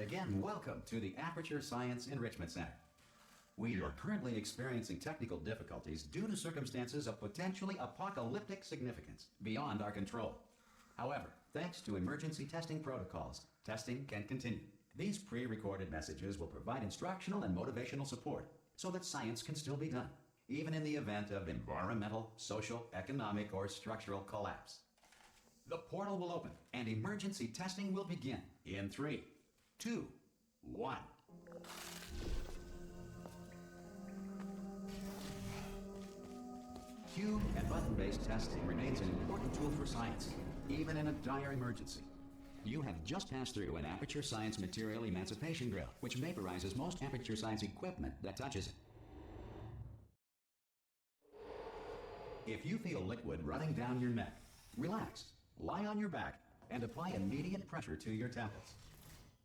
Again, welcome to the Aperture Science Enrichment Center. We are currently experiencing technical difficulties due to circumstances of potentially apocalyptic significance beyond our control. However, thanks to emergency testing protocols, testing can continue. These pre-recorded messages will provide instructional and motivational support so that science can still be done, even in the event of environmental, social, economic, or structural collapse. The portal will open and emergency testing will begin in 3, 2, 1. Cube and button-based testing remains an important tool for science, even in a dire emergency. You have just passed through an Aperture Science Material Emancipation Grill, which vaporizes most Aperture Science equipment that touches it. If you feel liquid running down your neck, relax, lie on your back, and apply immediate pressure to your temples.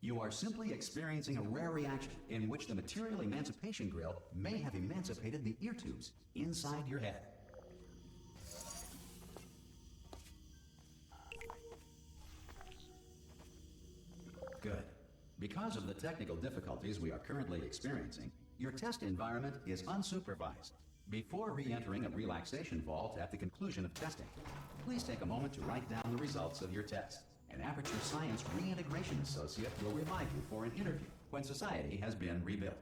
You are simply experiencing a rare reaction in which the Material Emancipation Grill may have emancipated the ear tubes inside your head. Good. Because of the technical difficulties we are currently experiencing, your test environment is unsupervised. Before re-entering a relaxation vault at the conclusion of testing, please take a moment to write down the results of your test. An Aperture Science Reintegration Associate will revive you for an interview when society has been rebuilt.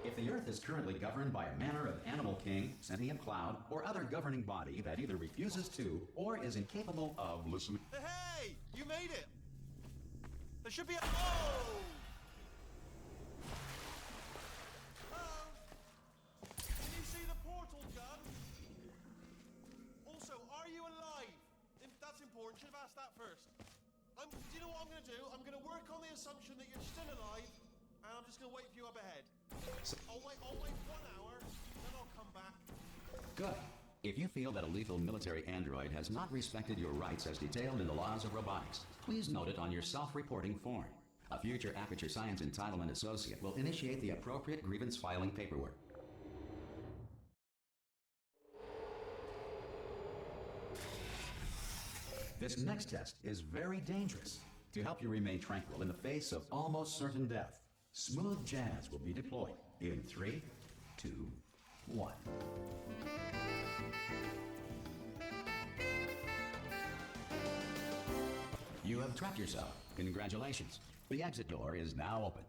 If the Earth is currently governed by a manner of animal king, sentient cloud, or other governing body that either refuses to or is incapable of listening... Hey! You made it! There should be a... Oh! Can you see the portal gun? Also, are you alive? That's important. Should have asked that first. Do you know what I'm going to do? I'm going to work on the assumption that you're still alive, and I'm just going to wait for you up ahead. I'll wait 1 hour, then I'll come back. Good. If you feel that a lethal military android has not respected your rights as detailed in the laws of robotics, please note it on your self-reporting form. A future Aperture Science Entitlement Associate will initiate the appropriate grievance filing paperwork. This next test is very dangerous. To help you remain tranquil in the face of almost certain death, smooth jazz will be deployed in 3, 2, 1. You have trapped yourself. Congratulations. The exit door is now open.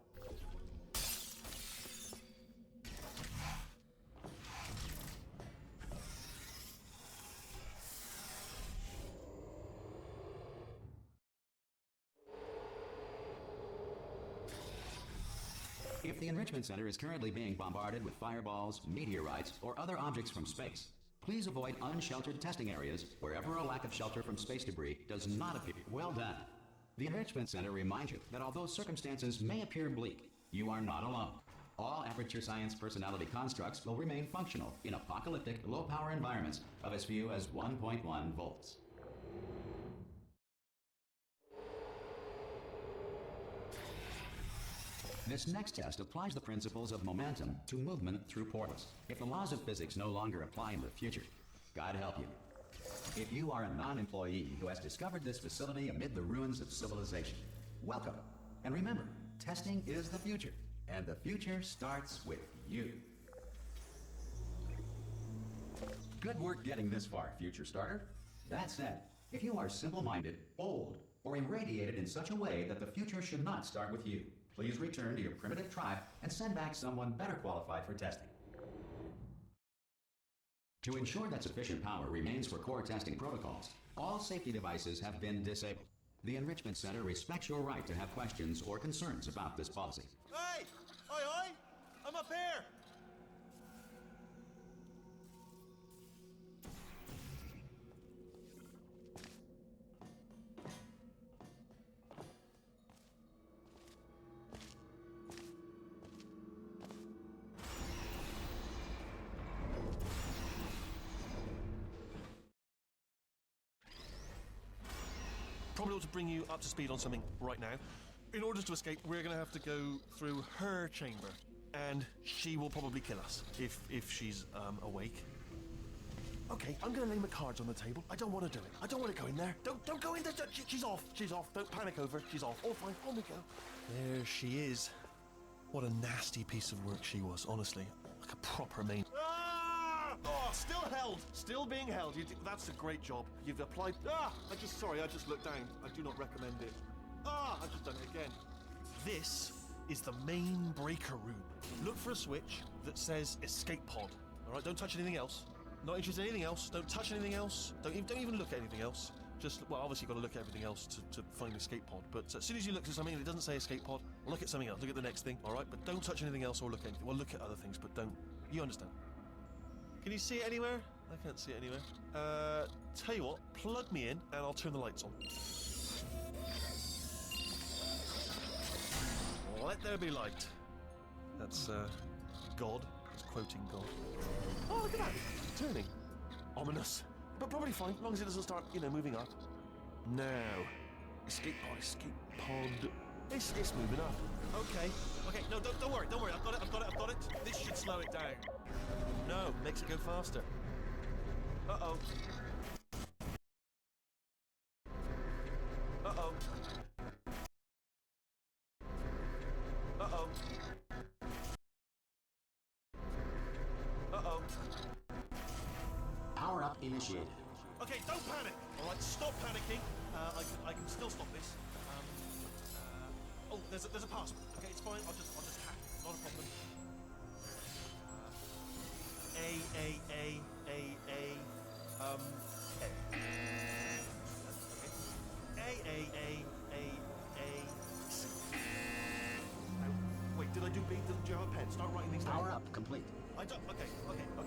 If the Enrichment Center is currently being bombarded with fireballs, meteorites, or other objects from space, please avoid unsheltered testing areas wherever a lack of shelter from space debris does not appear. Well done. The Enrichment Center reminds you that although circumstances may appear bleak, you are not alone. All Aperture Science personality constructs will remain functional in apocalyptic, low-power environments of as few as 1.1 volts. This next test applies the principles of momentum to movement through portals. If the laws of physics no longer apply in the future, God help you. If you are a non-employee who has discovered this facility amid the ruins of civilization, welcome. And remember, testing is the future, and the future starts with you. Good work getting this far, future starter. That said, if you are simple-minded, old, or irradiated in such a way that the future should not start with you, please return to your primitive tribe and send back someone better qualified for testing. To ensure that sufficient power remains for core testing protocols, all safety devices have been disabled. The Enrichment Center respects your right to have questions or concerns about this policy. Hey! Oi, oi! I'm up here! Probably ought to bring you up to speed on something right now. In order to escape, we're going to have to go through her chamber, and she will probably kill us if she's awake. Okay, I'm gonna lay my cards on the table. I don't want to do it. I don't want to go in there. Don't go in there. She's off. She's off. Don't panic over. She's off. All fine. On we go. There she is. What a nasty piece of work she was, honestly. Like a proper main. Ah! Oh, still held. Still being held. That's a great job. You've applied. Ah! I just looked down. I do not recommend it. Ah! I've just done it again. This is the main breaker room. Look for a switch that says escape pod. All right, don't touch anything else. Not interested in anything else. Don't touch anything else. Don't even look at anything else. Just, well, obviously you've got to look at everything else to find the escape pod. But as soon as you look at something and it doesn't say escape pod, look at something else. Look at the next thing, all right? But don't touch anything else or look at anything. Well, look at other things, but don't. You understand? Can you see it anywhere? I can't see it anywhere. Tell you what, plug me in and I'll turn the lights on. Let there be light. That's, God. He's quoting God. Oh, look at that. Turning. Ominous. But probably fine, as long as it doesn't start, moving up. Now. Escape pod. It's moving up. Okay. No, don't worry. I've got it. This should slow it down. No, makes it go faster. Uh-oh. Uh-oh. Uh-oh. Uh-oh. Power up initiated. Okay, don't panic. All right, stop panicking. I can still stop this. Oh, there's a password. Okay, it's fine. I'll just hack. Not a problem. Wait, did I do B? Do you have a pen? Start writing these down. Power up complete. I don't. Okay.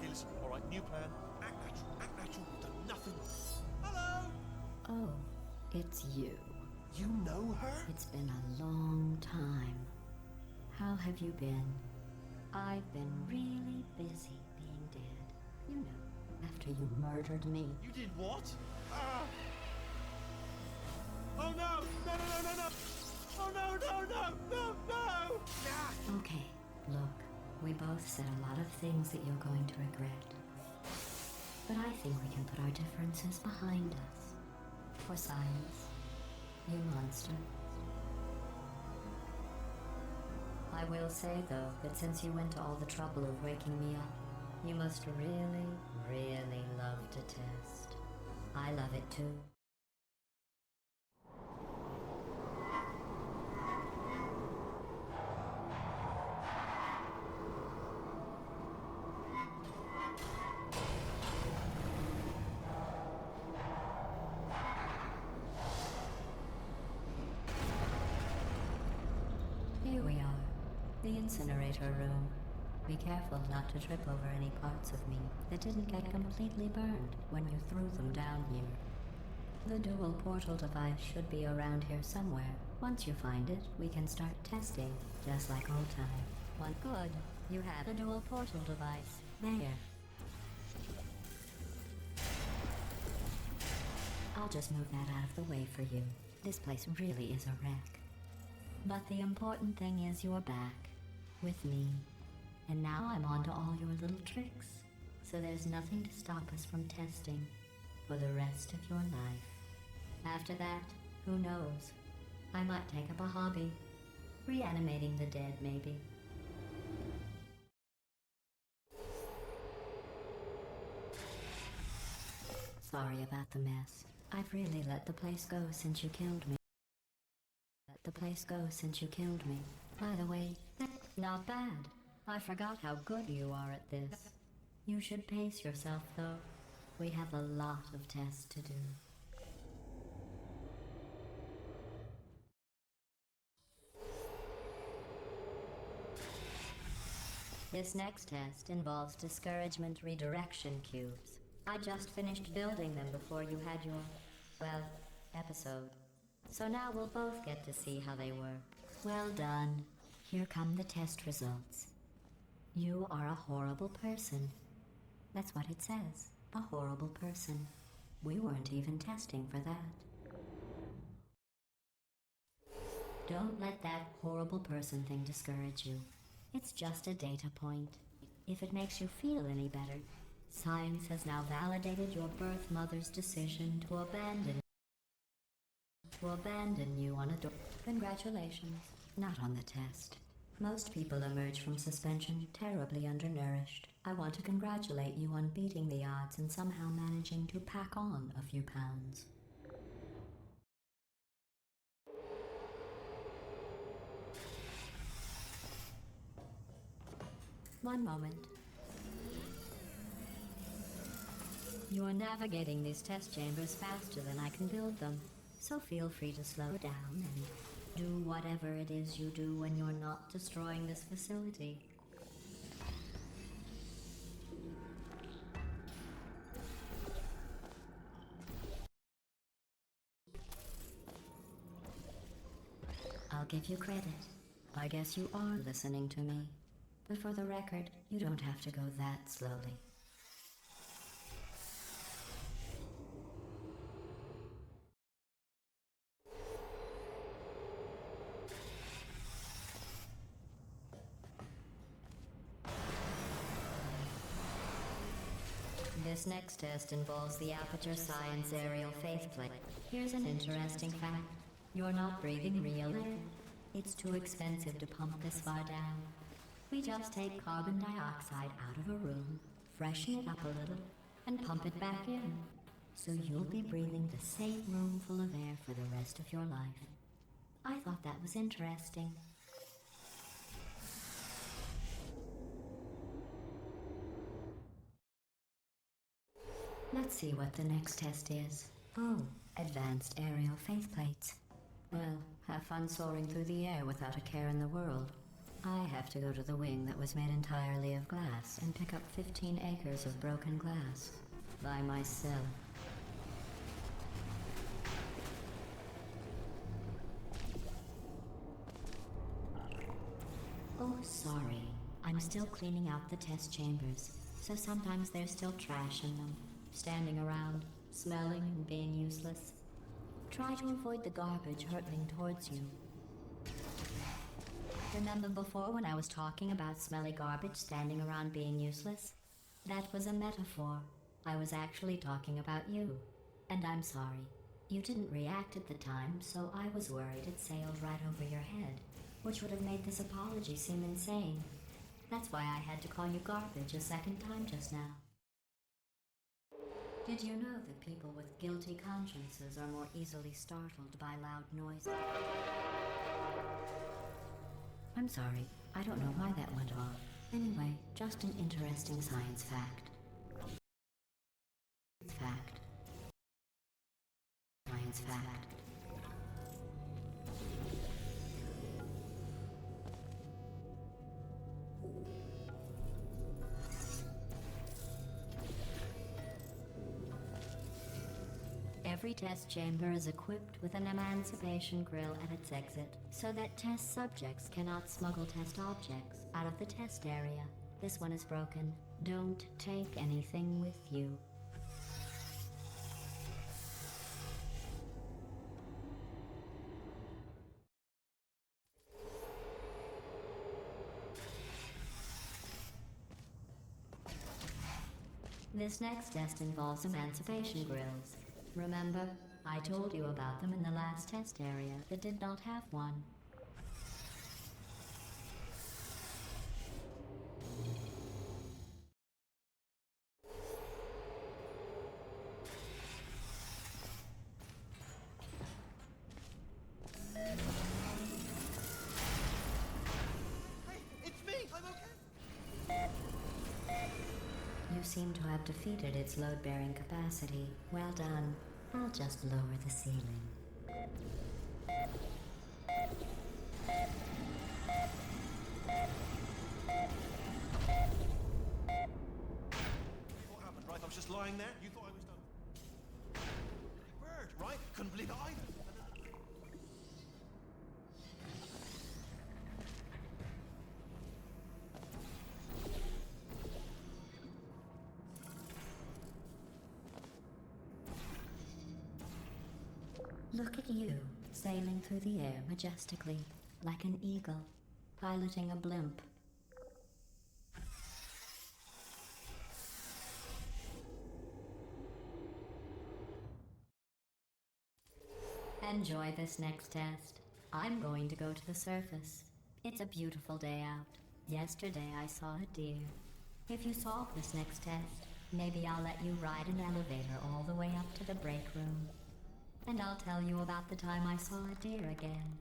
Listen. All right. New plan. Act natural. We've done nothing. Hello. Oh, it's you. You know her? It's been a long time. How have you been? I've been really busy being dead. You know, after you murdered me. You did what? Ah! Oh no! No! Oh no! Okay, look, we both said a lot of things that you're going to regret. But I think we can put our differences behind us. For science, you monster. I will say, though, that since you went to all the trouble of waking me up, you must really, really love to test. I love it too. Here we are, the incinerator room. Be careful not to trip over any parts of me that didn't get completely burned when you threw them down here. The dual portal device should be around here somewhere. Once you find it, we can start testing, just like old times. One good. You have a dual portal device. There. I'll just move that out of the way for you. This place really is a wreck. But the important thing is you're back, with me. And now I'm on to all your little tricks. So there's nothing to stop us from testing for the rest of your life. After that, who knows? I might take up a hobby. Reanimating the dead, maybe. Sorry about the mess. I've really let the place go since you killed me. By the way, not bad. I forgot how good you are at this. You should pace yourself, though. We have a lot of tests to do. This next test involves discouragement redirection cubes. I just finished building them before you had your, well, episode. So now we'll both get to see how they work. Well done. Here come the test results. You are a horrible person. That's what it says. A horrible person. We weren't even testing for that. Don't let that horrible person thing discourage you. It's just a data point. If it makes you feel any better, Science has now validated your birth mother's decision to abandon you on a door. Congratulations. Not on the test. Most people emerge from suspension terribly undernourished. I want to congratulate you on beating the odds and somehow managing to pack on a few pounds. One moment. You are navigating these test chambers faster than I can build them, so feel free to slow down and do whatever it is you do when you're not destroying this facility. I'll give you credit. I guess you are listening to me. But for the record, you don't have to go that slowly. This next test involves the Aperture Science Aerial Faceplate. Here's an interesting fact. You're not breathing real air. It's too expensive to pump this far down. We just take carbon dioxide out of a room, freshen it up a little, and pump it back in. So you'll be breathing the same room full of air for the rest of your life. I thought that was interesting. Let's see what the next test is. Oh, advanced aerial faceplates. Well, have fun soaring through the air without a care in the world. I have to go to the wing that was made entirely of glass and pick up 15 acres of broken glass. By myself. Oh, sorry. I'm still cleaning out the test chambers, so sometimes there's still trash in them, standing around, smelling and being useless. Try to avoid the garbage hurtling towards you. Remember before when I was talking about smelly garbage standing around being useless? That was a metaphor. I was actually talking about you. And I'm sorry. You didn't react at the time, so I was worried it sailed right over your head, which would have made this apology seem insane. That's why I had to call you garbage a second time just now. Did you know that people with guilty consciences are more easily startled by loud noises? I'm sorry, I don't know why that went off. Anyway, just an interesting science fact. Fact. Science fact. Every test chamber is equipped with an emancipation grill at its exit, so that test subjects cannot smuggle test objects out of the test area. This one is broken. Don't take anything with you. This next test involves emancipation grills. Remember, I told you about them in the last test area that did not have one. Hey, it's me! I'm okay! You seem to have defeated its load-bearing capacity. Well done. I'll just lower the ceiling. What happened, right? I was just lying there. You thought I was done. Bird, right? Couldn't believe it either. Look at you, sailing through the air majestically, like an eagle, piloting a blimp. enjoy this next test. I'm going to go to the surface. It's a beautiful day out. Yesterday I saw a deer. If you solve this next test, maybe I'll let you ride an elevator all the way up to the break room. And I'll tell you about the time I saw a deer again.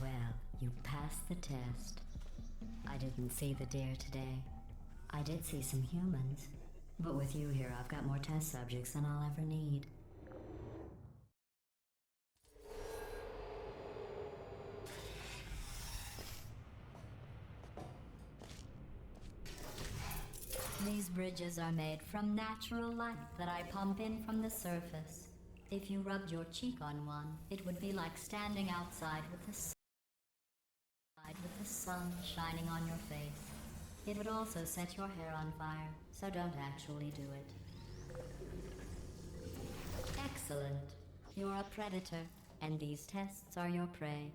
Well, you passed the test. I didn't see the deer today. I did see some humans. But with you here, I've got more test subjects than I'll ever need. These bridges are made from natural light that I pump in from the surface. If you rubbed your cheek on one, it would be like standing outside with the sun shining on your face. It would also set your hair on fire, so don't actually do it. Excellent. You're a predator, and these tests are your prey.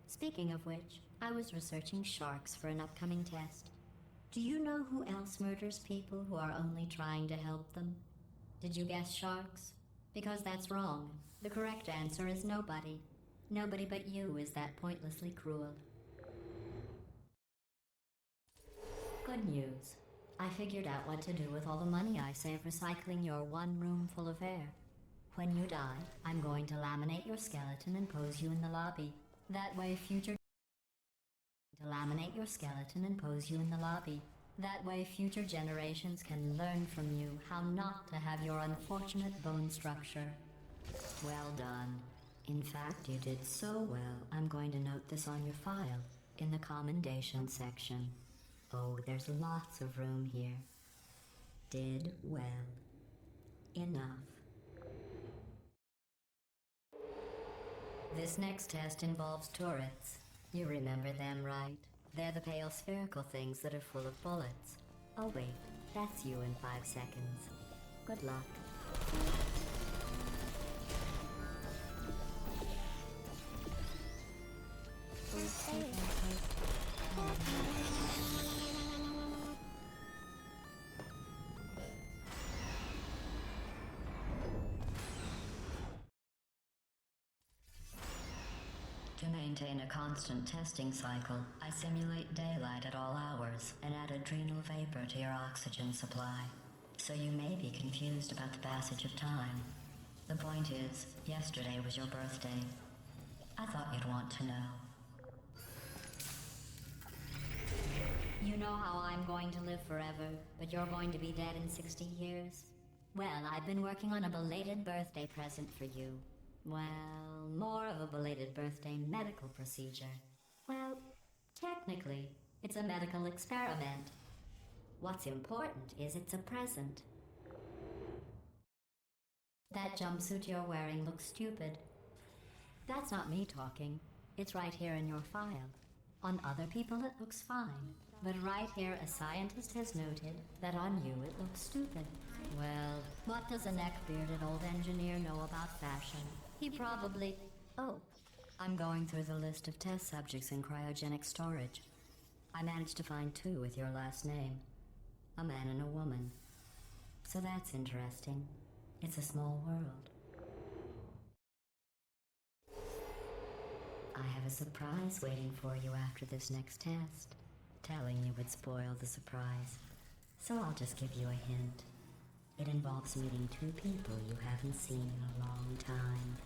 Speaking of which, I was researching sharks for an upcoming test. Do you know who else murders people who are only trying to help them? Did you guess sharks? Because that's wrong. The correct answer is nobody. Nobody but you is that pointlessly cruel. Good news. I figured out what to do with all the money I save recycling your one room full of air. When you die, I'm going to laminate your skeleton and pose you in the lobby. That way future generations can learn from you how not to have your unfortunate bone structure. Well done. In fact, you did so well, I'm going to note this on your file, in the commendation section. Oh, there's lots of room here. Did well. Enough. This next test involves turrets. You remember them, right? They're the pale spherical things that are full of bullets. Oh wait, that's you in 5 seconds. Good luck. To maintain a constant testing cycle, I simulate daylight at all hours and add adrenal vapor to your oxygen supply. So you may be confused about the passage of time. The point is, yesterday was your birthday. I thought you'd want to know. You know how I'm going to live forever, but you're going to be dead in 60 years? Well, I've been working on a belated birthday present for you. Well, more of a belated birthday medical procedure. Well, technically, it's a medical experiment. What's important is it's a present. That jumpsuit you're wearing looks stupid. That's not me talking. It's right here in your file. On other people it looks fine. But right here a scientist has noted that on you it looks stupid. Well, what does a neck-bearded old engineer know about fashion? He probably... Oh, I'm going through the list of test subjects in cryogenic storage. I managed to find 2 with your last name. A man and a woman. So that's interesting. It's a small world. I have a surprise waiting for you after this next test. Telling you would spoil the surprise. So I'll just give you a hint. It involves meeting 2 people you haven't seen in a long time.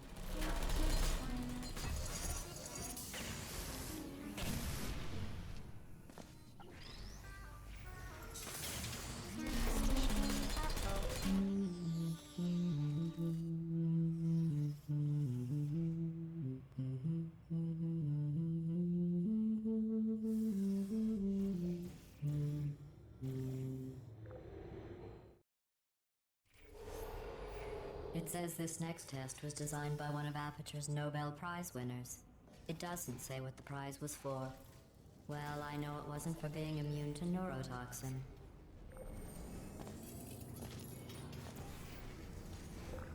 It says this next test was designed by one of Aperture's Nobel Prize winners. It doesn't say what the prize was for. Well, I know it wasn't for being immune to neurotoxin.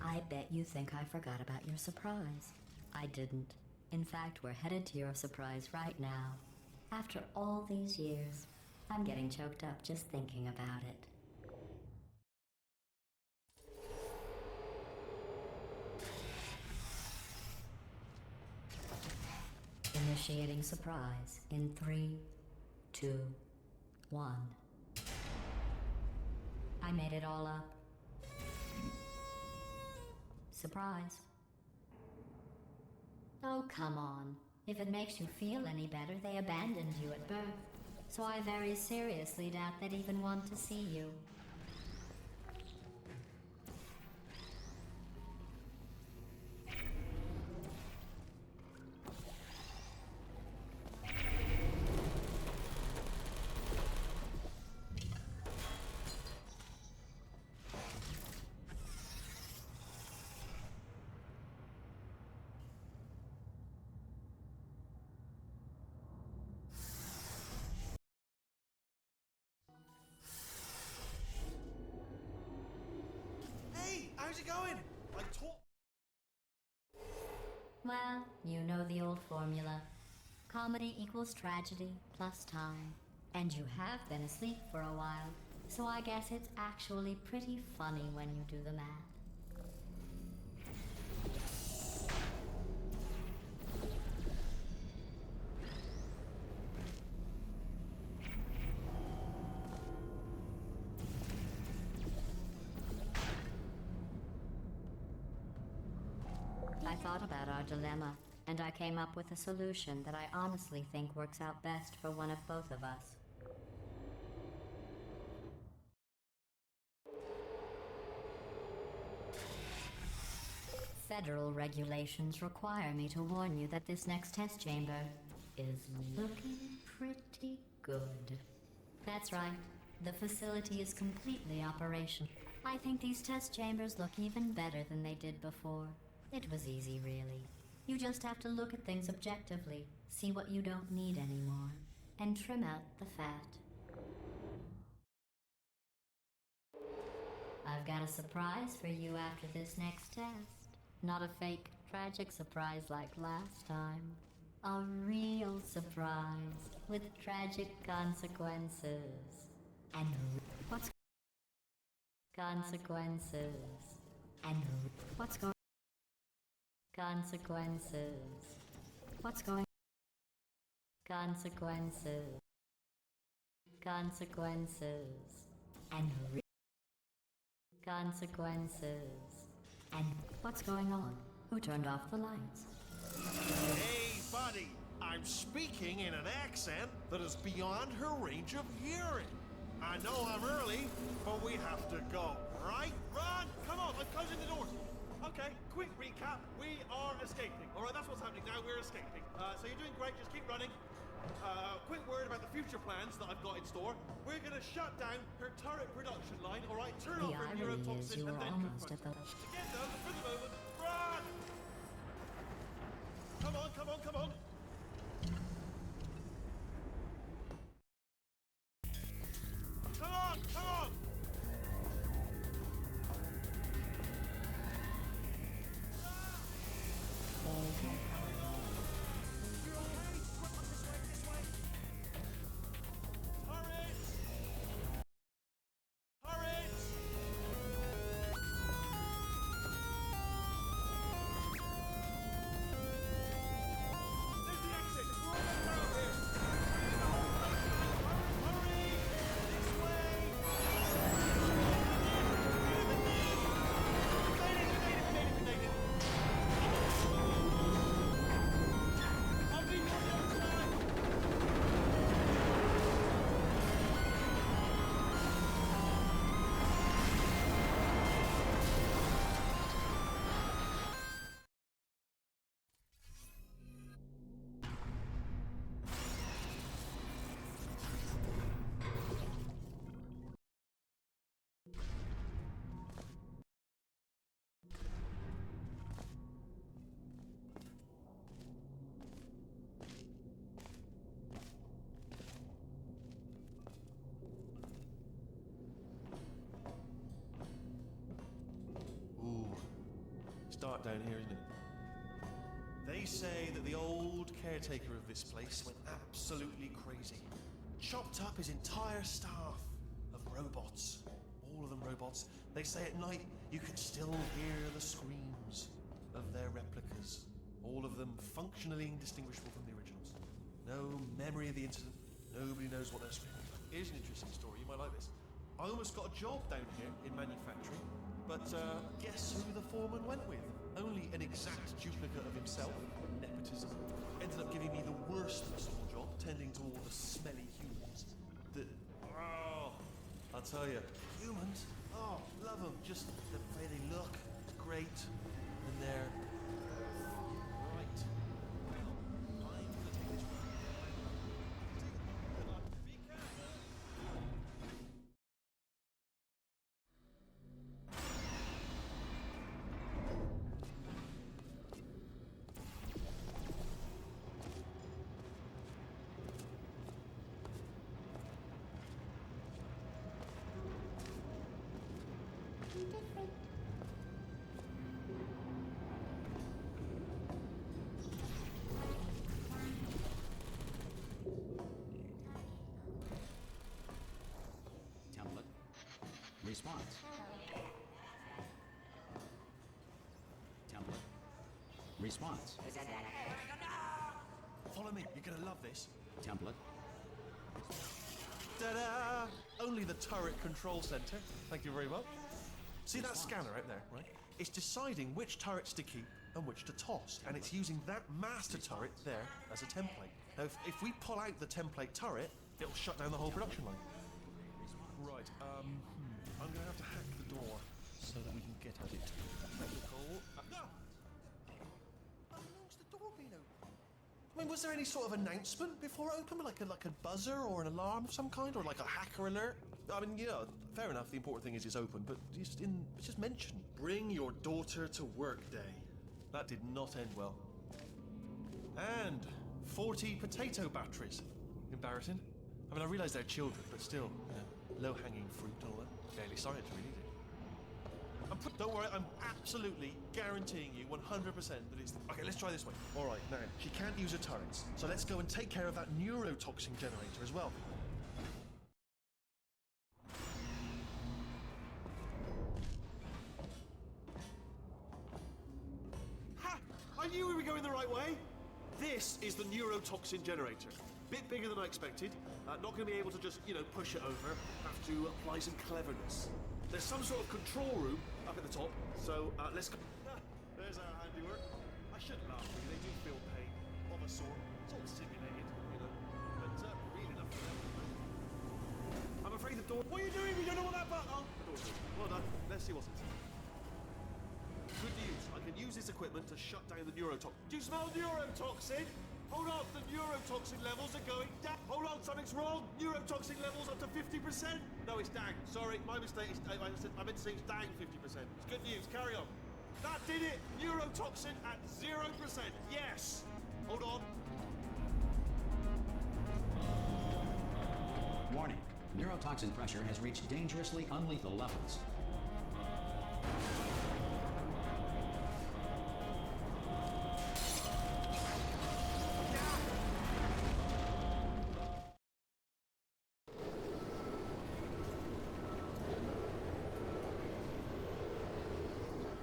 I bet you think I forgot about your surprise. I didn't. In fact, we're headed to your surprise right now. After all these years, I'm getting choked up just thinking about it. Initiating surprise in 3, 2, 1. I made it all up. Surprise. Oh, come on. If it makes you feel any better, they abandoned you at birth. So I very seriously doubt they'd even want to see you. How's it going? I taught. Well, you know the old formula. Comedy equals tragedy plus time. And you have been asleep for a while, so I guess it's actually pretty funny when you do the math. I thought about our dilemma, and I came up with a solution that I honestly think works out best for one of both of us. Federal regulations require me to warn you that this next test chamber is looking pretty good. That's right. The facility is completely operational. I think these test chambers look even better than they did before. It was easy, really. You just have to look at things objectively, see what you don't need anymore, and trim out the fat. I've got a surprise for you after this next test. Not a fake, tragic surprise like last time. A real surprise with tragic consequences. And what's consequences? And what's going consequences? What's going consequences? Consequences. And consequences. And what's going on? Who turned off the lights? Hey, buddy. I'm speaking in an accent that is beyond her range of hearing. I know I'm early, but we have to go, right? Run! Come on, I'm closing the doors. Okay, quick recap. We are escaping. All right, that's what's happening now. We're escaping. So you're doing great. Just keep running. Quick word about the future plans that I've got in store. We're going to shut down her turret production line. All right, turn off her The irony is neurotoxin you and were then almost confront at her. the... Together, for the moment, run! Come on, come on, come on. Come on, come on! dark down here, isn't it? They say that the old caretaker of this place went absolutely crazy. Chopped up his entire staff of robots. All of them robots. They say at night you can still hear the screams of their replicas. All of them functionally indistinguishable from the originals. No memory of the incident. Nobody knows what they're screaming. Here's an interesting story. You might like this. I almost got a job down here in manufacturing, but guess who the foreman went with? Only an exact duplicate of himself. Nepotism. Ended up giving me the worst possible job, tending to all the smelly humans. I'll tell you, humans? Oh, love them. Just the way they look. It's great. And they're right. Well, I'm gonna take this one. Be careful. Template. Response. Template. Response. Follow me. You're gonna love this. Template. Ta-da! Only the turret control center. Thank you very much. See that scanner out there, right? It's deciding which turrets to keep and which to toss, and it's using that master turret there as a template. Now, if we pull out the template turret, it'll shut down the whole production line. Right, I'm gonna have to hack the door so that we can get at it. Technical. How long's the door been open? I mean, was there any sort of announcement before it opened, like a buzzer or an alarm of some kind, or like a hacker alert? I mean, yeah, fair enough. The important thing is it's open, but it's just mentioned. Bring your daughter to work day. That did not end well. And 40 potato batteries. Embarrassing. I mean, I realise they're children, but still, low-hanging fruit and all that. Daily science, really, is it? Don't worry, I'm absolutely guaranteeing you 100% that it's... Okay, let's try this one. All right, now, she can't use her turrets, so let's go and take care of that neurotoxin generator as well. Ha! I knew we were going the right way! This is the neurotoxin generator. Bit bigger than I expected. Not going to be able to just, push it over. Have to apply some cleverness. There's some sort of control room up at the top, so let's go. There's our handiwork. I shouldn't laugh, really. They do feel pain of a sort. It's all simulated, but real enough for them. I'm afraid the door... What are you doing? We don't know what that button... Oh, the door's open. Well done. Let's see what's inside. Good news. I can use this equipment to shut down the neurotoxin. Do you smell neurotoxin? Hold on, the neurotoxin levels are going down. Hold on, something's wrong. Neurotoxin levels up to 50%. No, it's down. Sorry, my mistake. I meant to say it's down 50%. It's good news. Carry on. That did it. Neurotoxin at 0%. Yes. Hold on. Warning. Neurotoxin pressure has reached dangerously unlethal levels.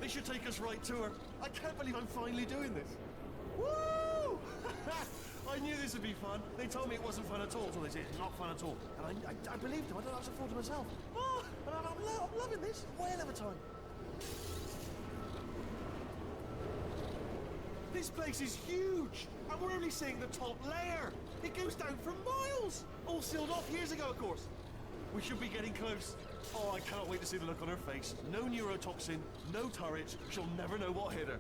This should take us right to her. I can't believe I'm finally doing this. Woo! I knew this would be fun. They told me it wasn't fun at all. So they said it's not fun at all. And I believed them. I don't have to fool to myself. Oh, and I'm loving this. Whale of a time. This place is huge. And we're only seeing the top layer. It goes down for miles. All sealed off years ago, of course. We should be getting close. Oh, I cannot wait to see the look on her face. No neurotoxin, no turret. She'll never know what hit her.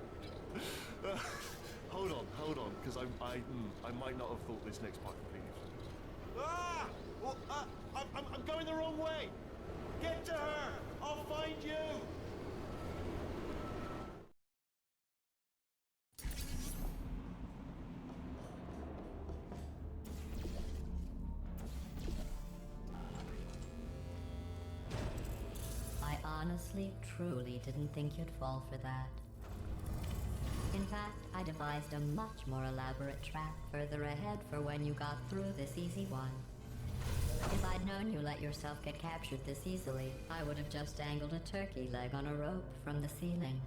Hold on, because I might not have thought this next part completely through. Ah! Well, I'm going the wrong way. Get to her. I'll find you. I honestly, truly didn't think you'd fall for that. fact, I devised a much more elaborate trap further ahead for when you got through this easy one. If I'd known you let yourself get captured this easily, I would have just dangled a turkey leg on a rope from the ceiling.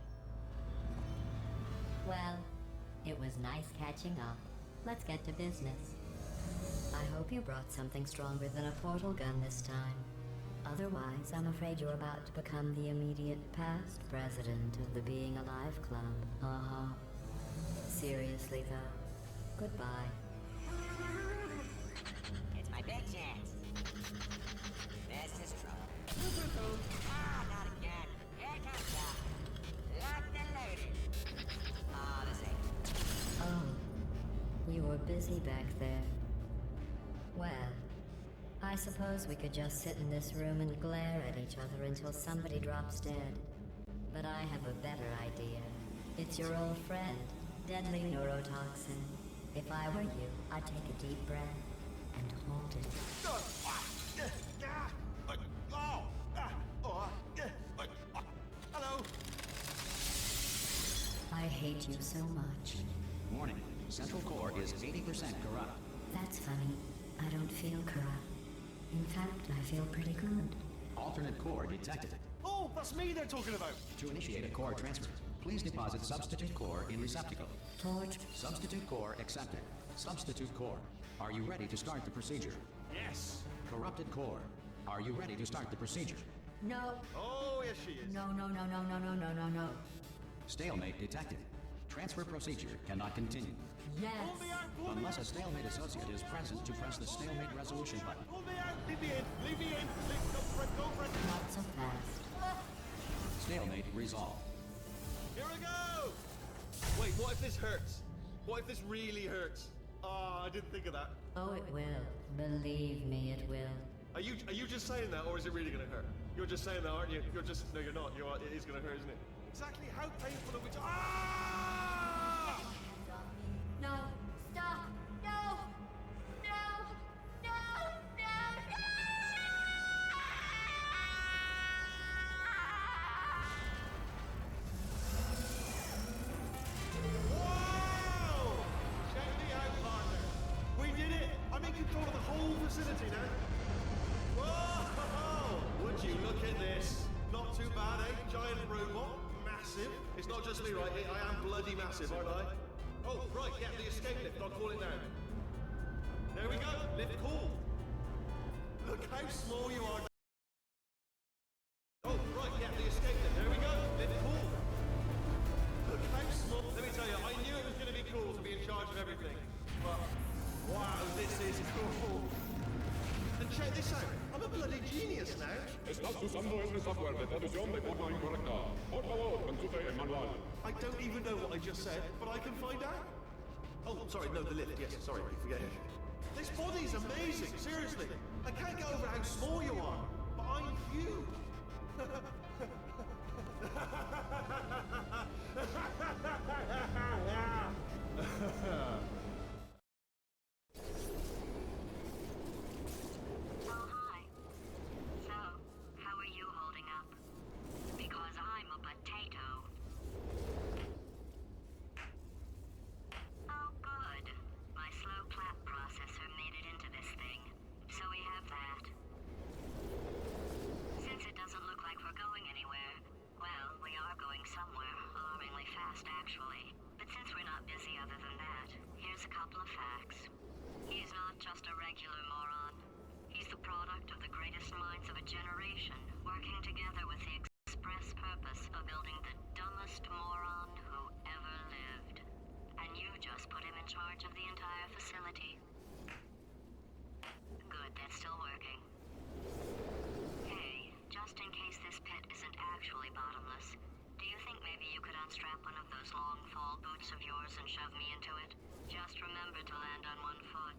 Well, it was nice catching up. Let's get to business. I hope you brought something stronger than a portal gun this time. Otherwise, I'm afraid you're about to become the immediate past president of the Being Alive Club. Seriously, though. Goodbye. It's my big chance. This is trouble. Ah, not again. Here comes the locked and loaded. Ah, this ain't. Oh, you were busy back there. Well, I suppose we could just sit in this room and glare at each other until somebody drops dead. But I have a better idea. It's your old friend, deadly neurotoxin. If I were you, I'd take a deep breath and hold it. Hello. I hate you so much. Warning. Central core is 80% corrupt. That's funny. I don't feel corrupt. In fact, I feel pretty good. Alternate core detected. Oh, that's me they're talking about. To initiate a core transfer, please deposit substitute core in receptacle. Torch. Substitute core accepted. Substitute core. Are you ready to start the procedure? Yes. Corrupted core. Are you ready to start the procedure? No. Oh, yes she is. No. Stalemate detected. Transfer procedure cannot continue. Yes. Pull me out, pull me Unless out. a stalemate associate is present to press the stalemate resolution button. Pull me out. Leave me in. Leave me in. Go for it. Go for it. Not so fast. Stalemate resolved. Here we go. Wait, what if this hurts? What if this really hurts? Ah, I didn't think of that. Oh, it will. Believe me, it will. Are you just saying that, or is it really gonna hurt? You're just saying that, aren't you? You're just no, you're not. It is gonna hurt, isn't it? Exactly how painful are we? Ah! No. Stop. No. Wow! Check me out, partner. We did it. I'm in control of the whole facility now. Whoa! Would you look at this? Not too bad, eh? Giant robot, massive. It's not just me, right? I am bloody massive, aren't I? Oh, right, yeah, the escape lift. I'll call it now. There we go. Lift call. Look how small you are. Oh, right, yeah, the escape lift. There we go. Lift call. Look how small. Let me tell you, I knew it was going to be cool to be in charge of everything. But, wow, this is cool. And check this out. I'm a bloody genius now. Estás usando este software de traducción de forma incorrecta. Por favor, consulte el manual. I don't even know what I just said, but I can find out. Oh, sorry, no, the lift. Yes, sorry, forget it. This body's amazing, seriously. I can't get over how small you are, but I'm huge. Oh, hi. So, how are you holding up? Because I'm a potato. Oh, good. My slow clap processor made it into this thing. So we have that. Since it doesn't look like we're going anywhere, well, we are going somewhere. Alarmingly fast, actually. But since we're not busy other than that, here's a couple of facts. He's not just a regular moron. He's the product of the greatest minds of a generation, working together with the express purpose of building the dumbest moron who ever lived. And you just put him in charge of the entire facility. Good, that's still working. Hey, just in case this pit isn't actually bottomless, do you think maybe you could unstrap one of those long fall boots of yours and shove me into it? Just remember to land on one foot.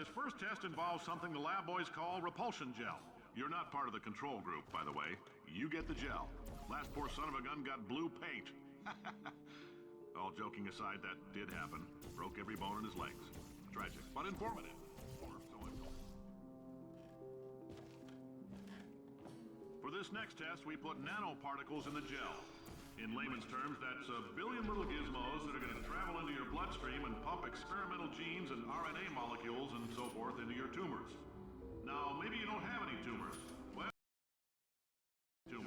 This first test involves something the lab boys call repulsion gel. You're not part of the control group, by the way. You get the gel. Last poor son of a gun got blue paint. All joking aside, that did happen. Broke every bone in his legs. Tragic, but informative. Or so I'm told. For this next test, we put nanoparticles in the gel. In layman's terms, that's a billion little gizmos that are going to travel into your bloodstream and pump experimental genes and RNA molecules and so forth into your tumors. Now, maybe you don't have any tumors. Well, don't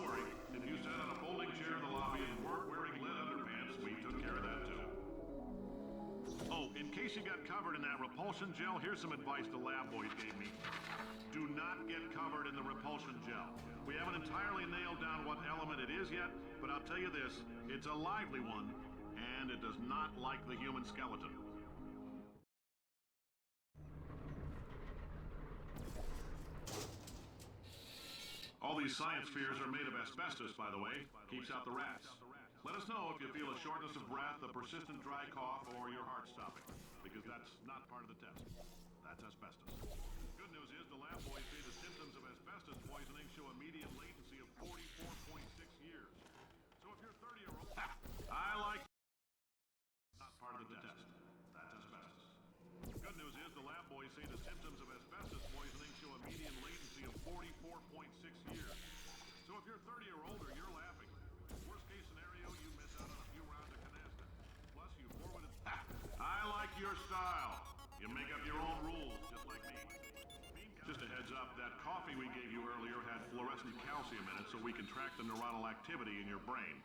worry. If you sat on a folding chair in the lobby and weren't wearing lead underpants, we took care of that too. Oh, in case you got covered in that repulsion gel, here's some advice the lab boys gave me. Do not get covered in the repulsion gel. We haven't entirely nailed down what element it is yet, but I'll tell you this, it's a lively one, and it does not like the human skeleton. All these science spheres are made of asbestos, by the way. Keeps out the rats. Let us know if you feel a shortness of breath, a persistent dry cough, or your heart stopping, because that's not part of the test. That's asbestos. Good news is the lab boys say the symptoms of asbestos poisoning show a median latency of 44.6 years. So if you're 30-year-old, I like not part of the test. That's asbestos. Good news is the lab boys say the symptoms of asbestos poisoning show a median latency of 44.6 years. So if you're 30 or older, you're laughing. Worst case scenario, you miss out on a few rounds of canasta. Plus, you forwarded. I like your style. You make up your own rules, just like me. Just a heads up, that coffee we gave you earlier had fluorescent calcium in it so we can track the neuronal activity in your brain.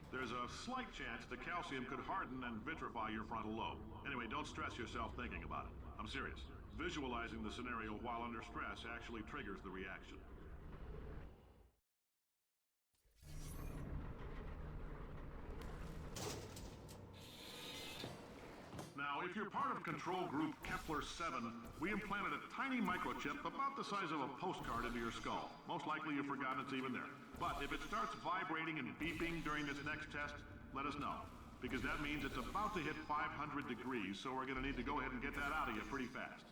There's a slight chance the calcium could harden and vitrify your frontal lobe. Anyway, don't stress yourself thinking about it. I'm serious. Visualizing the scenario while under stress actually triggers the reaction. Now, if you're part of control group Kepler-7, we implanted a tiny microchip about the size of a postcard into your skull. Most likely you've forgotten it's even there. But if it starts vibrating and beeping during this next test, let us know. Because that means it's about to hit 500 degrees, so we're going to need to go ahead and get that out of you pretty fast.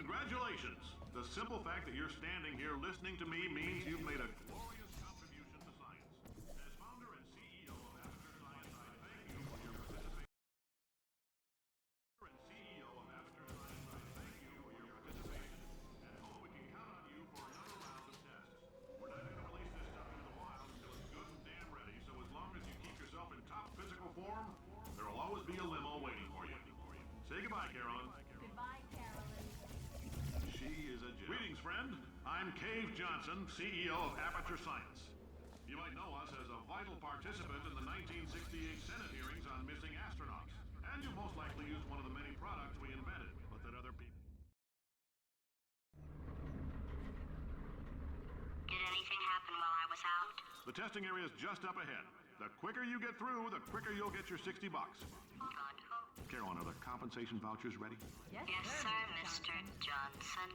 Congratulations! The simple fact that you're standing here listening to me means you've made a glorious contribution to science. As founder and CEO of Aperture Science, I thank you for your participation. And hope we can count on you for another round of tests. We're not going to release this stuff into the wild until it's good and damn ready, so as long as you keep yourself in top physical form, there'll always be a limo waiting for you. Say goodbye, Carolyn. Goodbye, Carolyn. She is a gem. Greetings, friend. I'm Cave Johnson, CEO of Aperture Science. You might know us as a vital participant in the 1968 Senate hearings on missing astronauts. And you most likely used one of the many products we invented, but that other people... Did anything happen while I was out? The testing area is just up ahead. The quicker you get through, the quicker you'll get your $60. Good. Carolyn, are the compensation vouchers ready? Yes, sir, Mr. Johnson.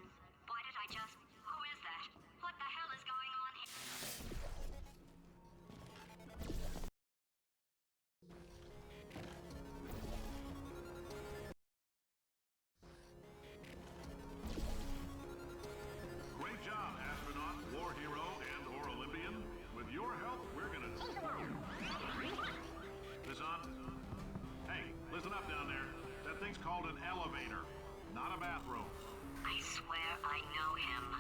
Why did I just... Who is that? What the hell is going on here? bathroom. I swear I know him.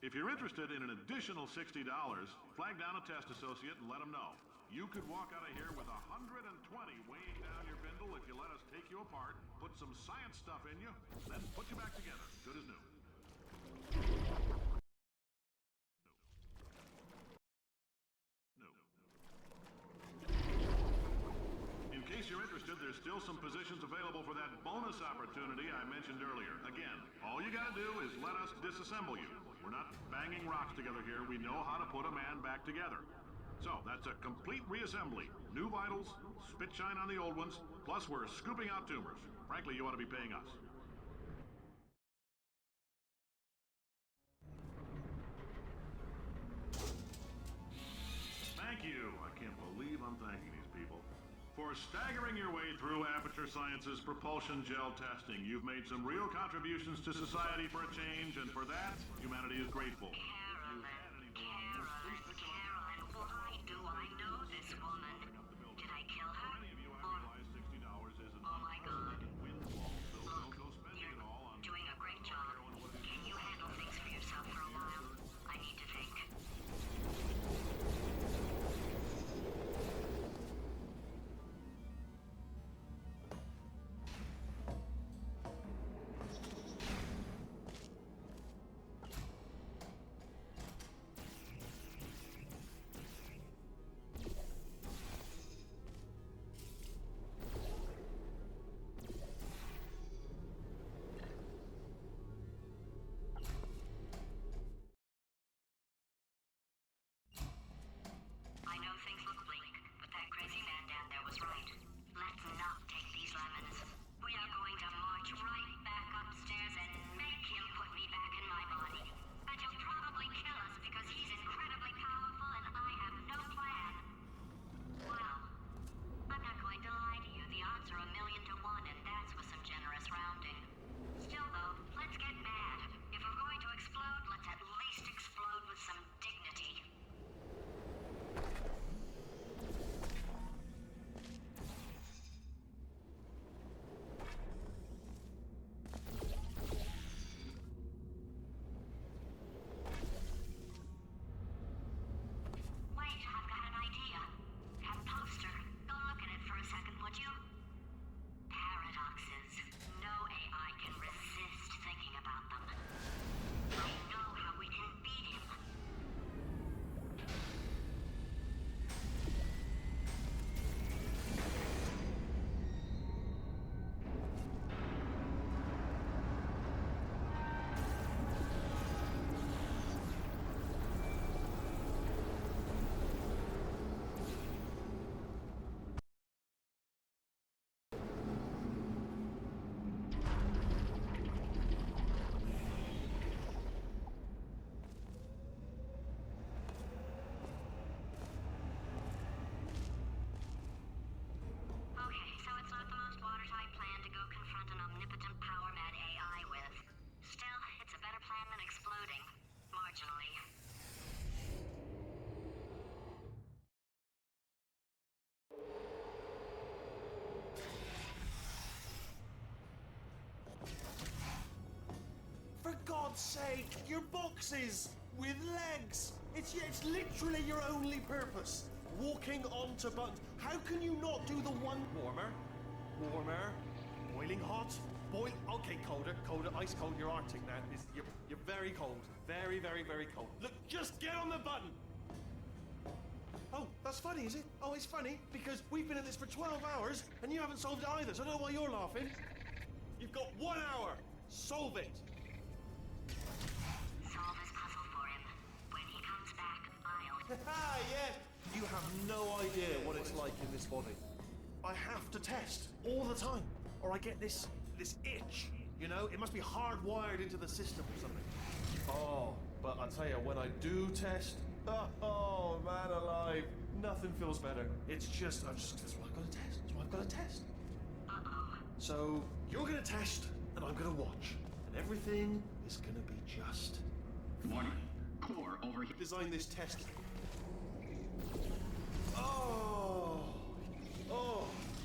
If you're interested in an additional $60, flag down a test associate and let them know. You could walk out of here with 120 weighing down your bindle if you let us take you apart, put some science stuff in you, then put you back together, good as new. In case you're interested, there's still some positions available for that bonus opportunity I mentioned earlier. Again, all you gotta do is let us disassemble you. We're not banging rocks together here. We know how to put a man back together. So, that's a complete reassembly. New vitals, spit shine on the old ones, plus we're scooping out tumors. Frankly, you ought to be paying us. Thank you. I can't believe I'm thanking these people. For staggering your way through Aperture Science's propulsion gel testing, you've made some real contributions to society for a change, and for that, humanity is grateful. Carolyn, why do I know this woman? Did I kill her? Or... Oh my God. Look, you're doing a great job. Can you handle things for yourself for a while? I need to think. I know things look bleak, but that crazy man down there was right. Let's not take these lemons. We are going to march right back upstairs and make him put me back in my body. And he'll probably kill us because he's incredibly powerful and I have no plan. Well, I'm not going to lie to you. The odds are 1,000,000 to 1, and that's with some generous rounding. Still, though, let's get mad. If we're going to explode, let's at least explode with some dignity. Wait, I've got an idea. That poster. Go look at it for a second, would you? Paradoxes. No AI can resist thinking about them. I know how we can beat him. Okay, so it's not the most watertight plan to go confront an omnipotent power-mad AI with. Still, it's a better plan than exploding. Marginally. For God's sake, your boxes with legs. It's literally your only purpose. Walking onto buttons. How can you not do the one warmer, boiling hot, okay, colder, ice cold. You're Arctic now. You're very cold, very, very, very cold. Look, just get on the button. Oh, that's funny, is it? Oh, it's funny because we've been at this for 12 hours and you haven't solved it either. So I don't know why you're laughing. You've got 1 hour. Solve it. Solve his puzzle for him. When he comes back, I'll... Ah, yes. You have no idea what it's like in this body. I have to test all the time, or I get this itch. You know, it must be hardwired into the system or something. Oh, but I tell you, when I do test, oh man alive, nothing feels better. It's just, that's what I've got to test. That's what I've got to test. So you're gonna test, and I'm gonna watch, and everything is gonna be just. Warning. Core over here. Design this test. Oh,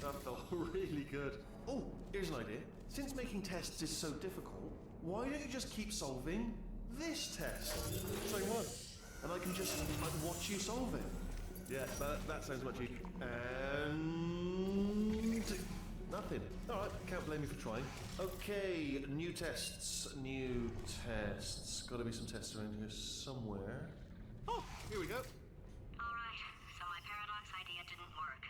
that felt really good. Oh, here's an idea. Since making tests is so difficult, why don't you just keep solving this test? Same one. And I can just watch you solve it. Yeah, that sounds much easier. And nothing. Alright, can't blame you for trying. Okay, new tests. Gotta be some tests around here somewhere. Oh, here we go. Alright, so my paradox idea didn't work.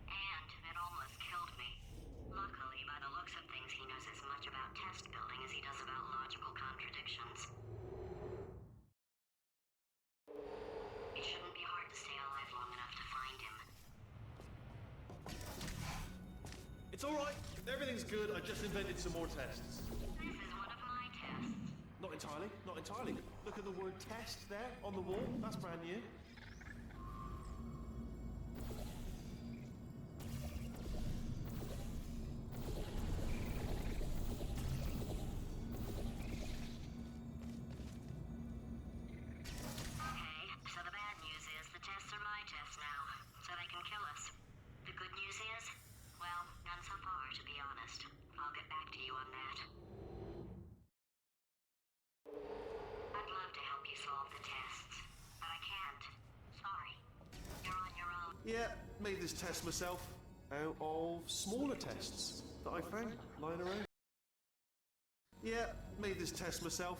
And it almost killed me. Luckily, by the looks of things, he knows as much about test building as he does about logical contradictions. It shouldn't be hard to stay alive long enough to find him. It's alright. Everything's good. I just invented some more tests. This is one of my tests. Not entirely. Look at the word test there on the wall. That's brand new. Okay, so the bad news is the tests are my tests now, so they can kill us. The good news is, well, none so far, to be honest. I'll get back to you on that. I'd love to help you solve the tests, but I can't. Sorry. You're on your own. Yeah, made this test myself out of smaller tests that I found lying around. Yeah, made this test myself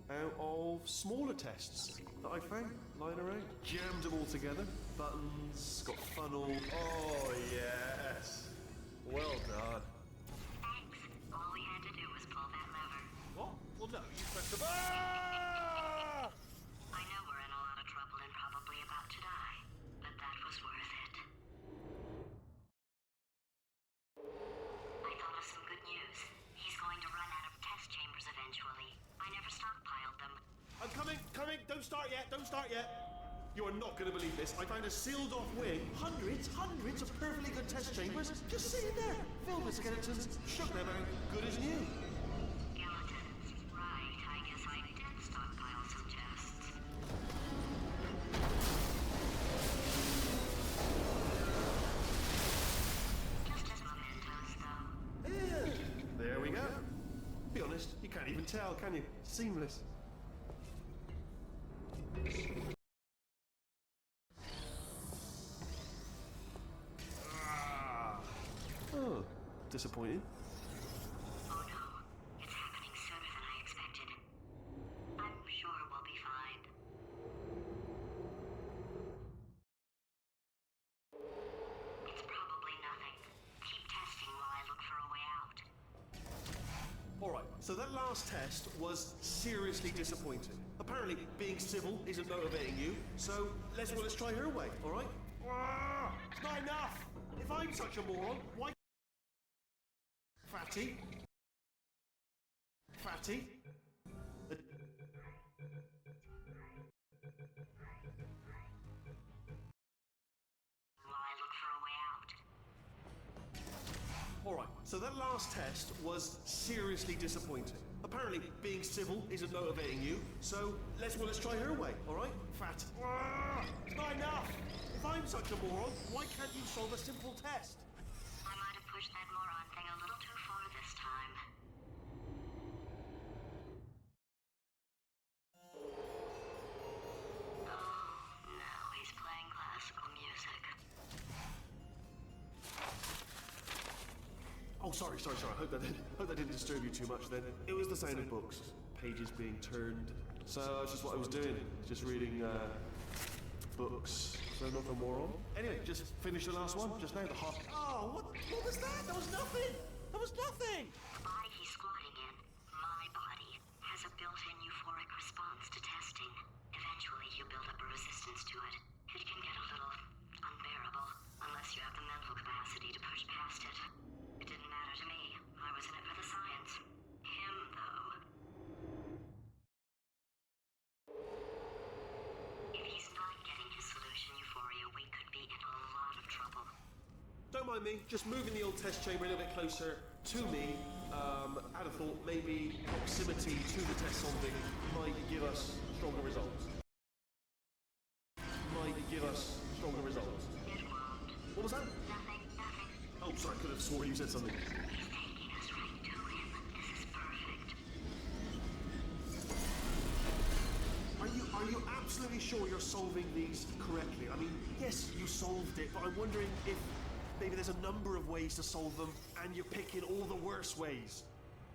out of smaller tests that I found lying around. Jammed them all together. Buttons, got funnel. Oh, yes. Well done. Thanks. All we had to do was pull that lever. What? Well, no, you pressed the Ah! I know we're in a lot of trouble and probably about to die, but that was worth it. I thought of some good news. He's going to run out of test chambers eventually. I never stockpiled them. I'm coming. Don't start yet. You are not going to believe this. I found a sealed off wing. Hundreds of perfectly good test chambers just sitting there. Filled with skeletons. Shook them out. Good as new. Skeletons. Right, I guess I did stockpile some tests. Just as mementos, though. Yeah. There we go. Be honest, you can't even tell, can you? Seamless. Oh, disappointing. Oh no, it's happening sooner than I expected. I'm sure we'll be fine. It's probably nothing. Keep testing while I look for a way out. Alright, so that last test was seriously disappointing. Apparently, being civil isn't motivating you, so let's try her way, alright? It's not enough! If I'm such a moron, why... Fatty? While I look for a way out. Alright, so that last test was seriously disappointing. Apparently, being civil isn't motivating you, so let's try her way, alright? Fat. It's not enough! If I'm such a moron, why can't you solve a simple test? I might have pushed that moron thing a little too far this time. Oh, no, he's playing classical music. Oh, sorry. I hope that didn't disturb you too much then. It was the sound of books, pages being turned. So that's just what I was doing, just reading books. So nothing more on. Anyway, just finished the last one, just now, the hot... Oh, what was that? That was nothing! The body he's squatting in, my body, has a built-in euphoric response to testing. Eventually, you build up a resistance to it. It can get a little unbearable, unless you have the mental capacity to push past it. It didn't matter to me. I was in it for the science. Him, though. If he's not getting his solution euphoria, we could be in a lot of trouble. Don't mind me, just moving the old test chamber a little bit closer to me. I'd have thought maybe proximity to the test solving might give us stronger results. It absolutely sure you're solving these correctly? I mean, yes, you solved it, but I'm wondering if maybe there's a number of ways to solve them, and you're picking all the worst ways.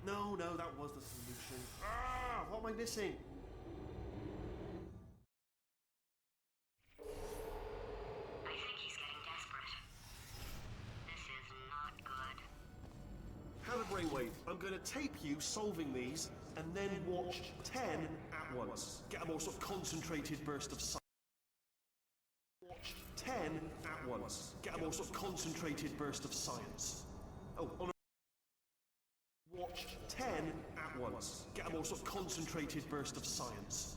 No, that was the solution. Ah, what am I missing? I think he's getting desperate. This is not good. Have a brainwave. I'm going to tape you solving these, and then watch 10 at once. Get a more sort of concentrated burst of science. Watch 10 at once. Get a more sort of concentrated burst of science. Oh, on a... Watch 10 at once. Get a more sort of concentrated burst of science.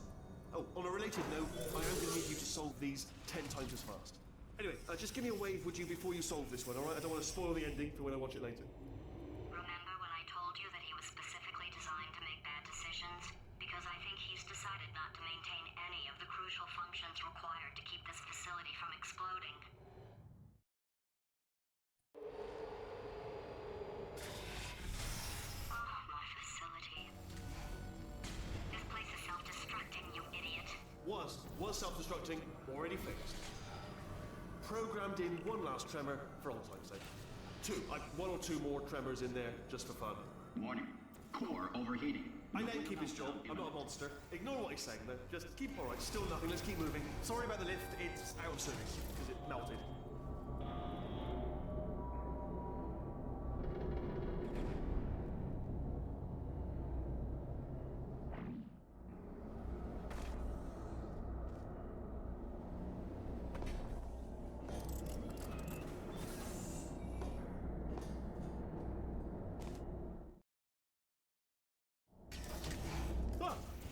Oh, on a related note, I am going to need you to solve these 10 times as fast. Anyway, just give me a wave, would you, before you solve this one, alright? I don't want to spoil the ending for when I watch it later. Remember when I told you that he was specifically designed to make bad decisions? Because I think he's decided not to maintain any of the crucial functions required to keep this facility from exploding. Oh, my facility. This place is self-destructing, you idiot. Was self-destructing, already fixed. Programmed in one last tremor for old time's sake. One or two more tremors in there just for fun. Warning. Core overheating. I let him keep his job. I'm not a monster. Ignore what he's saying though. Just keep alright. Still nothing. Let's keep moving. Sorry about the lift. It's out of service because it melted.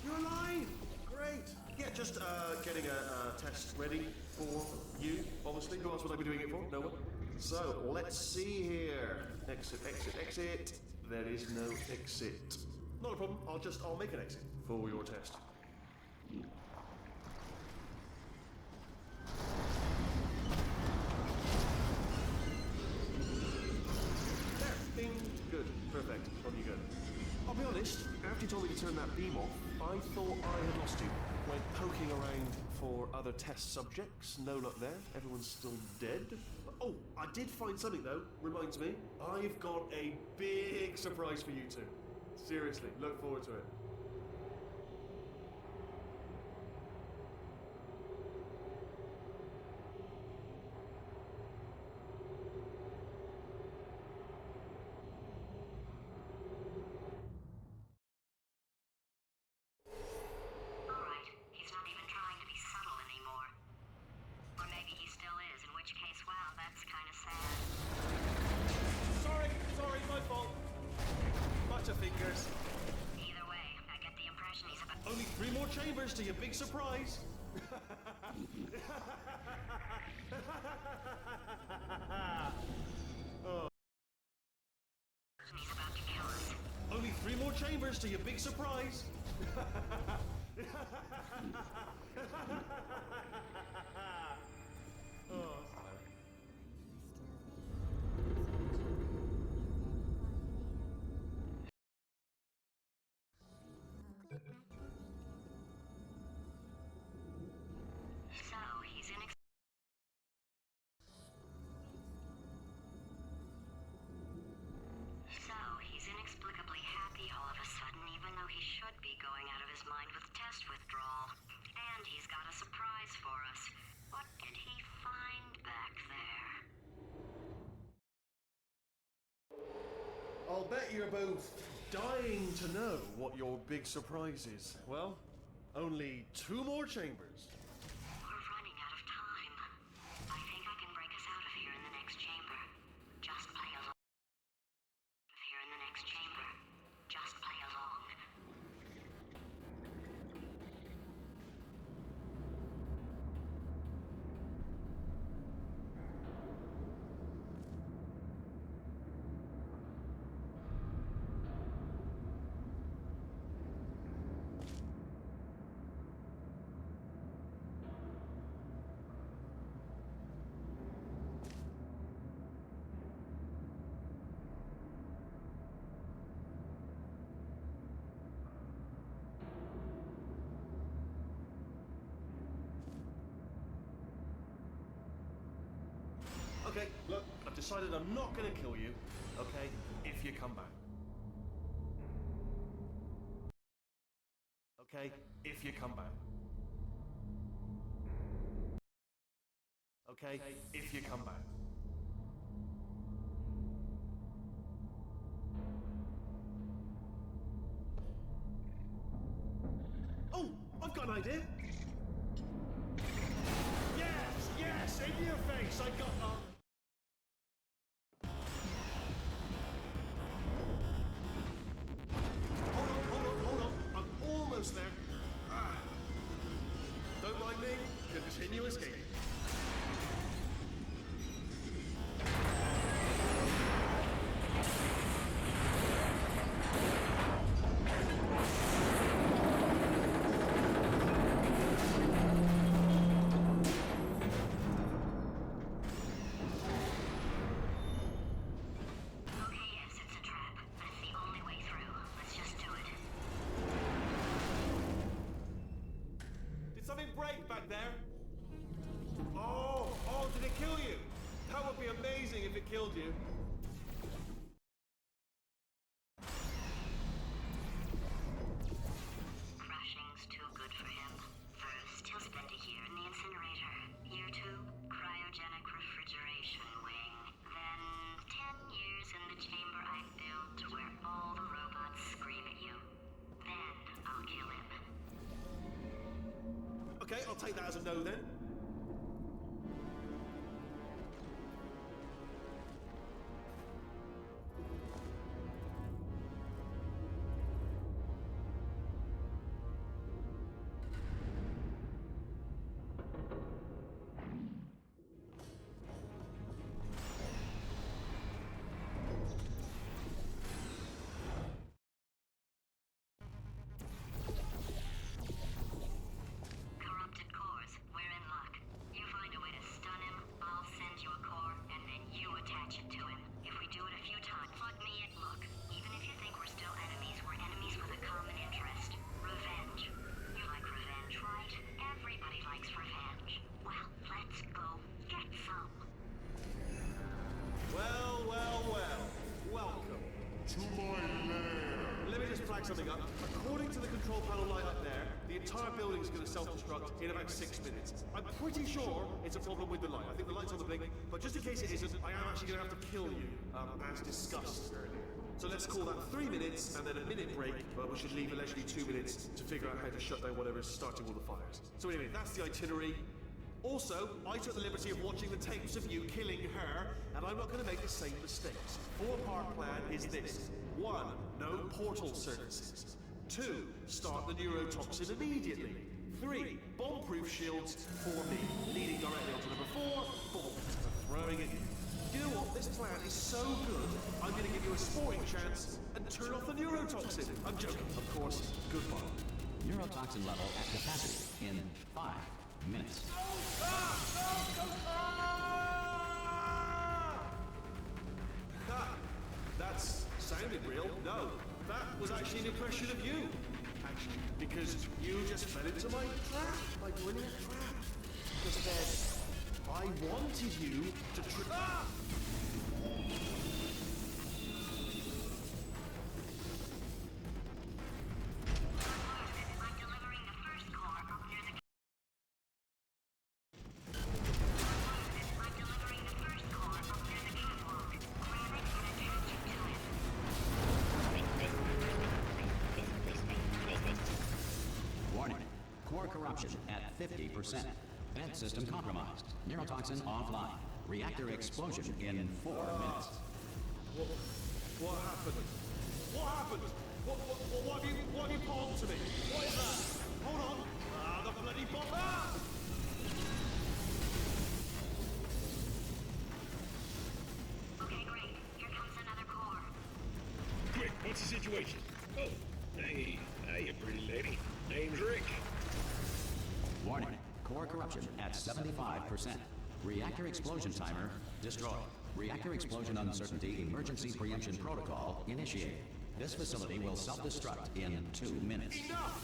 You're alive! Great! Yeah, just getting a test ready for you, obviously. Who else would I be doing it for? No one? So, let's see here. Exit, exit, exit. There is no exit. Not a problem. I'll make an exit for your test. There. Bing. Good. Perfect. On you go. I'll be honest, after you told me to turn that beam off, I thought I had lost you. Went poking around for other test subjects, no luck there. Everyone's still dead. Oh, I did find something though, reminds me. I've got a big surprise for you two. Seriously, look forward to it. Alright, he's not even trying to be subtle anymore. Or maybe he still is, in which case, wow, that's kind of sad. Sorry, my fault. Butterfingers. Either way, I get the impression he's about... Only 3 more chambers to your big surprise. He's about to kill us. Only 3 more chambers to your big surprise. So, he's inexplicably happy all of a sudden, even though he should be going out of his mind with test withdrawal. And he's got a surprise for us. What did he find back there? I'll bet you're both dying to know what your big surprise is. Well, only 2 more chambers. We're running out of time. I think I can break us out of here in the next chamber. Just play along. Here in the next chamber. Just play along. Okay, look, I've decided I'm not going to kill you, okay, if you come back. Okay, if you come back. Okay, if you come back. Oh, I've got an idea. Yes, in your face. I got. Hold on. I'm almost there. Ah. Don't mind me. Continue escaping. Okay, yes, it's a trap, but it's the only way through. Let's just do it. Did something break back there? Oh, did it kill you? That would be amazing if it killed you. Crushing's too good for him. First, he'll spend a year in the incinerator. Year 2, cryogenic refrigeration wing. Then, 10 years in the chamber I built where all the robots scream at you. Then, I'll kill him. Okay, I'll take that as a no then. Corrupted cores, we're in luck. You find a way to stun him, I'll send you a core, and then you attach it to him. If we do it a few times, plug me in. Look, even if you think we're still enemies, we're enemies with a common interest. Revenge. You like revenge, right? Everybody likes revenge. Well, let's go get some. Well. Welcome. To my lair. Let me just flag something up. According to the control panel light up there, the entire building is going to self-destruct in about 6 minutes. I'm pretty sure it's a problem with the light. I think the light's on the blink, but just in case it isn't, I am actually going to have to kill you, as discussed earlier. So let's call that 3 minutes and then a minute break, but we should leave allegedly 2 minutes to figure out how to shut down whatever's starting all the fires. So anyway, that's the itinerary. Also, I took the liberty of watching the tapes of you killing her, and I'm not going to make the same mistakes. 4-part plan is this. 1. No portal services. 2. Start the neurotoxin immediately. 3. Bomb-proof shields for me, leading directly onto number 4. Boom. Throwing it in. You know what? This plan is so good, I'm going to give you a sporting chance and turn off the neurotoxin. I'm joking, of course. Goodbye. Neurotoxin level at capacity in 5 minutes. That's sounded real. No, that was actually an impression of you. Actually, because you just fell into my trap by doing a trap. Because then I wanted you to I'm delivering the first core up near the... I'm delivering the first core up near the catwalk. Grab it and attach it to him. Warning. Core corruption at 50%. Vent system compromised. Neurotoxin offline. Reactor explosion in 4 minutes. What happened? What happened? What have you pulled to me? What is that? Hold on. The bloody bomb. Okay, great. Here comes another core. Quick, what's the situation? Oh, hey, you pretty lady. Name's Rick. Warning. Core corruption at 75%. Reactor explosion timer destroyed. Reactor explosion uncertainty emergency preemption protocol initiated. This facility will self-destruct in 2 minutes. Enough!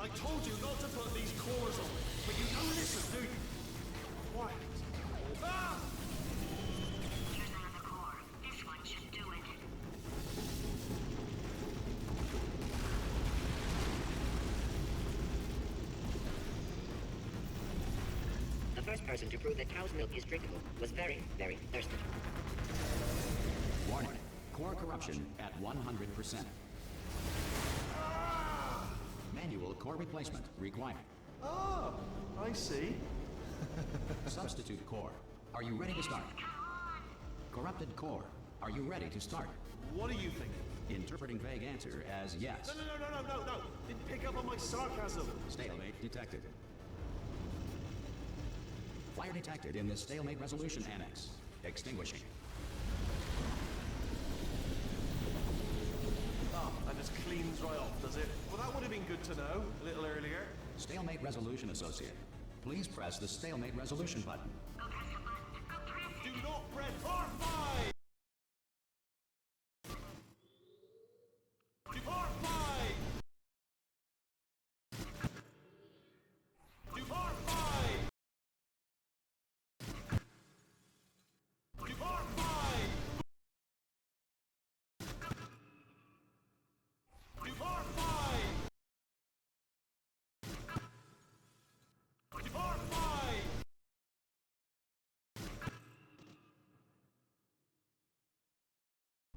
I told you not to put these cores on, but you don't listen, do you? Quiet. Ah! first person to prove that cow's milk is drinkable was very, very thirsty. Warning. Core corruption at 100%. Manual core replacement required. Ah, I see. Substitute core. Are you ready to start? Corrupted core. Are you ready to start? What are you thinking? Interpreting vague answer as yes. No. Didn't pick up on my sarcasm. Stalemate detected. Fire detected in the stalemate resolution annex. Extinguishing. Ah, and just cleans right off, does it? Well, that would have been good to know a little earlier. Stalemate resolution associate. Please press the stalemate resolution button. Go press the button. Go press it. Do not press R5! Do R5! Do R5! Do R5! Do R5! Do R5!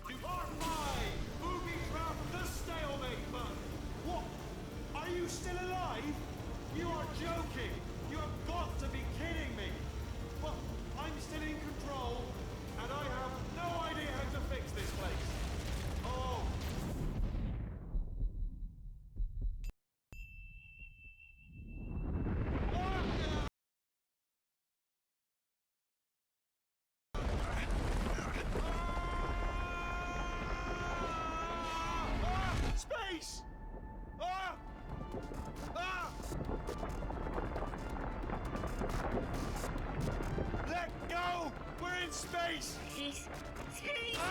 Do R5! Booby trap the stalemate button! What? Are you still alive? You are joking! You have got to be kidding me! But I'm still in control, and I have no idea how to fix this place. Oh! Space! Ah! Ah! Let go! We're in space! Space! Ah!